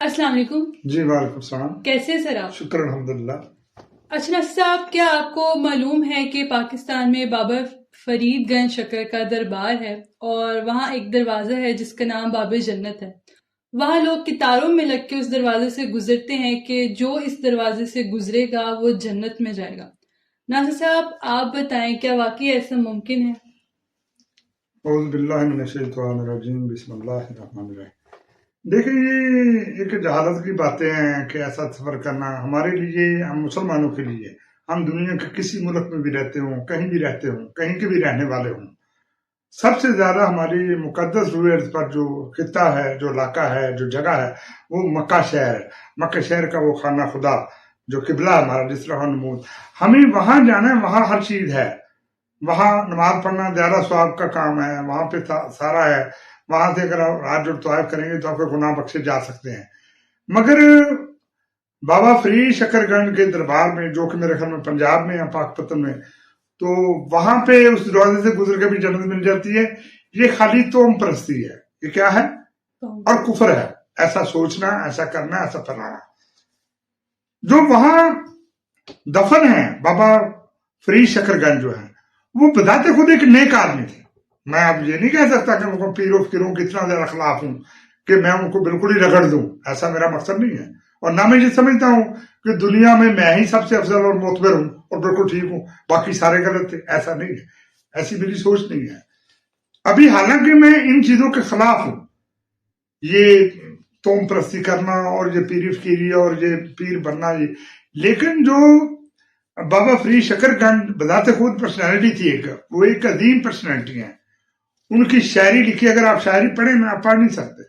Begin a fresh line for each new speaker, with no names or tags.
السلام علیکم
جی وعلیکم السلام.
کیسے ہیں سر آپ؟
شکر الحمدللہ.
اچھا ناصر صاحب، کیا آپ کو معلوم ہے کہ پاکستان میں بابا فرید گنج شکر کا دربار ہے اور وہاں ایک دروازہ ہے جس کا نام باب جنت ہے. وہاں لوگ کتاروں میں لگ کے اس دروازے سے گزرتے ہیں کہ جو اس دروازے سے گزرے گا وہ جنت میں جائے گا. ناصر صاحب آپ بتائیں کیا واقعی ایسا ممکن ہے؟
اعوذ باللہ من الشیطان الرجیم. بسم اللہ الرحمن الرحیم. دیکھیں یہ ایک جہالت کی باتیں ہیں کہ ایسا سفر کرنا ہمارے لیے، ہم مسلمانوں کے لیے، ہم دنیا کے کسی ملک میں بھی رہتے ہوں، کہیں بھی رہتے ہوں، کہیں کے بھی رہنے والے ہوں، سب سے زیادہ ہماری مقدس روئے ارض پر جو خطہ ہے، جو علاقہ ہے، جو جگہ ہے، وہ مکہ شہر ہے. مکہ شہر کا وہ خانہ خدا جو قبلہ ہمارا، جس طرح نمود ہمیں وہاں جانا ہے. وہاں ہر چیز ہے. وہاں نماز پڑھنا زیادہ ثواب کا کام ہے. وہاں پہ سارا ہے. وہاں سے اگر آپ حج اور طواف کریں گے تو آپ کے گناہ بخشے جا سکتے ہیں. مگر بابا فرید شکر گنج کے دربار میں، جو کہ میرے خیال میں پنجاب میں یا پاک پتن میں، تو وہاں پہ اس دروازے سے گزر کے بھی جنت مل جاتی ہے. یہ خالی توم پرستی ہے. یہ کیا ہے؟ اور کفر ہے. ایسا سوچنا، ایسا کرنا، ایسا پھیلانا. جو وہاں دفن ہے بابا فرید شکر گنج جو ہے، وہ بذات خود ایک نیک آدمی تھے. میں اب یہ نہیں کہہ سکتا کہ ان کو پیروں فقیروں کی اتنا زیادہ خلاف ہوں کہ میں ان کو بالکل ہی رگڑ دوں. ایسا میرا مقصد نہیں ہے. اور نہ میں یہ سمجھتا ہوں کہ دنیا میں ہی سب سے افضل اور معتبر ہوں اور بالکل ٹھیک ہوں، باقی سارے غلط تھے. ایسا نہیں ہے. ایسی میری سوچ نہیں ہے. ابھی حالانکہ میں ان چیزوں کے خلاف ہوں، یہ توم پرستی کرنا اور یہ پیری فقیری اور یہ پیر بننا، یہ، لیکن جو بابا فرید شکر گنج بذات خود پرسنالٹی تھی، وہ ایک عظیم پرسنالٹی ہے. ان کی شاعری لکھی، اگر آپ شاعری پڑھیں، میں آپ پڑھ نہیں سکتے.